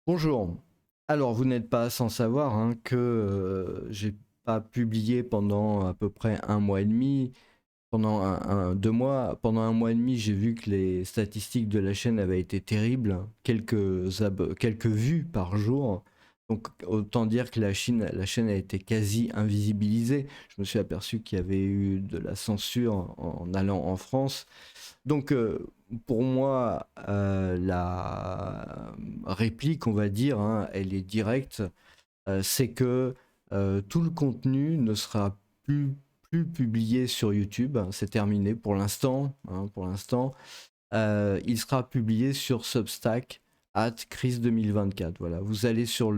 Bonjour. Alors, vous n'êtes pas sans savoir que j'ai pas publié pendant à peu près un mois et demi. Pendant 2 mois, pendant un mois et demi, j'ai vu que les statistiques de la chaîne avaient été terribles, quelques vues par jour. Donc, autant dire que la chaîne a été quasi invisibilisée. Je me suis aperçu qu'il y avait eu de la censure en allant en France. Donc, pour moi, la réplique, on va dire, elle est directe. C'est que tout le contenu ne sera plus publié sur YouTube. C'est terminé pour l'instant. Pour l'instant. Il sera publié sur Substack @crise 2024. Voilà, vous allez sur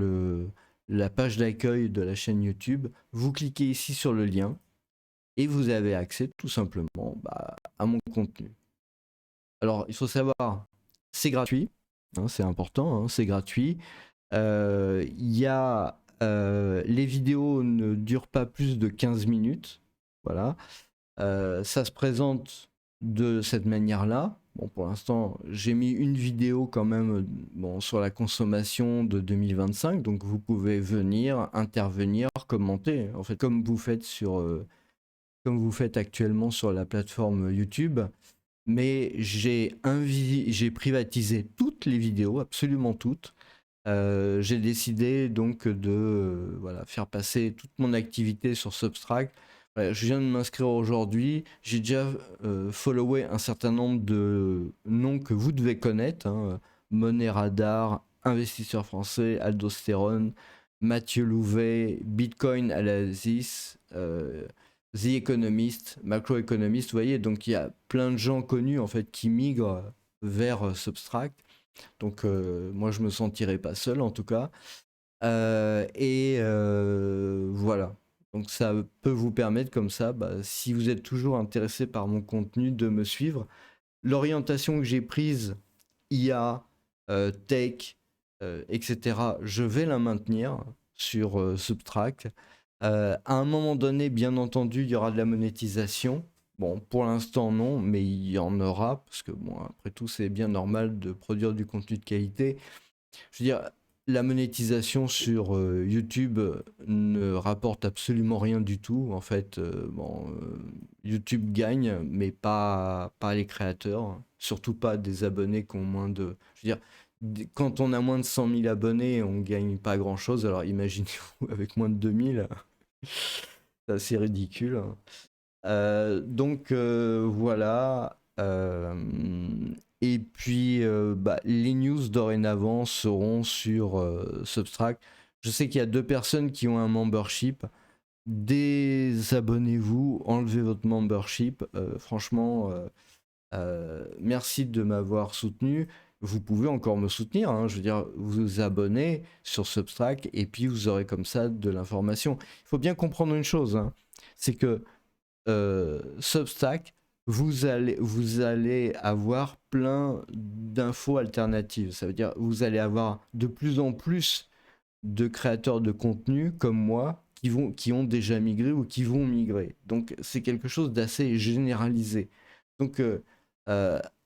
la page d'accueil de la chaîne YouTube, vous cliquez ici sur le lien et vous avez accès tout simplement à mon contenu. Alors, il faut savoir, c'est gratuit, c'est important, c'est gratuit. Les vidéos ne durent pas plus de 15 minutes. Voilà. Ça se présente de cette manière-là. Bon, pour l'instant, j'ai mis une vidéo quand même sur la consommation de 2025. Donc, vous pouvez venir, intervenir, commenter. En fait, comme vous faites actuellement sur la plateforme YouTube. Mais j'ai privatisé toutes les vidéos, absolument toutes. J'ai décidé donc de faire passer toute mon activité sur Substract. Je viens de m'inscrire aujourd'hui. J'ai déjà followé un certain nombre de noms que vous devez connaître. Money Radar, Investisseur Français, Aldostérone, Mathieu Louvet, Bitcoin Alasis, The Economist, Macroeconomist. Vous voyez, donc il y a plein de gens connus en fait qui migrent vers Substract. Donc moi je me sentirais pas seul en tout cas. Voilà. Donc ça peut vous permettre comme ça, si vous êtes toujours intéressé par mon contenu, de me suivre. L'orientation que j'ai prise, IA, tech, etc., je vais la maintenir sur Substract. À un moment donné, bien entendu, il y aura de la monétisation. Bon, pour l'instant, non, mais il y en aura, parce que, bon, après tout, c'est bien normal de produire du contenu de qualité. Je veux dire, la monétisation sur YouTube ne rapporte absolument rien du tout. En fait, YouTube gagne, mais pas les créateurs. Surtout pas des abonnés qui ont moins de... Je veux dire, quand on a moins de 100 000 abonnés, on gagne pas grand-chose. Alors imaginez-vous avec moins de 2000, c'est assez ridicule. Donc voilà. Et puis les news dorénavant seront sur Substract. Je sais qu'il y a 2 personnes qui ont un membership. Désabonnez-vous, enlevez votre membership. Franchement, merci de m'avoir soutenu. Vous pouvez encore me soutenir. Je veux dire, vous abonnez sur Substract et puis vous aurez comme ça de l'information. Il faut bien comprendre une chose, c'est que Substack, vous allez avoir plein d'infos alternatives. Ça veut dire vous allez avoir de plus en plus de créateurs de contenu comme moi qui ont déjà migré ou qui vont migrer. Donc c'est quelque chose d'assez généralisé. Donc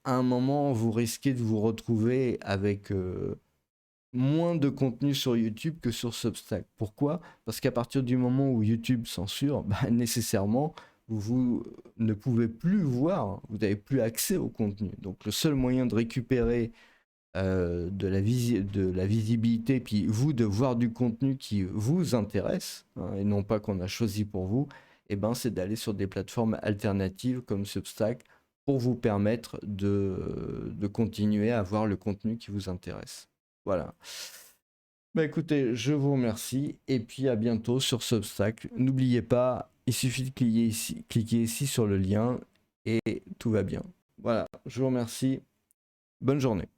à un moment, vous risquez de vous retrouver avec moins de contenu sur YouTube que sur Substack. Pourquoi? Parce qu'à partir du moment où YouTube censure, nécessairement, vous ne pouvez plus voir, vous n'avez plus accès au contenu. Donc le seul moyen de récupérer de la visibilité, puis vous de voir du contenu qui vous intéresse, et non pas qu'on a choisi pour vous, c'est d'aller sur des plateformes alternatives comme Substack pour vous permettre de continuer à voir le contenu qui vous intéresse. Voilà. Écoutez, je vous remercie et puis à bientôt sur Substack. N'oubliez pas, il suffit de cliquer ici sur le lien et tout va bien. Voilà, je vous remercie. Bonne journée.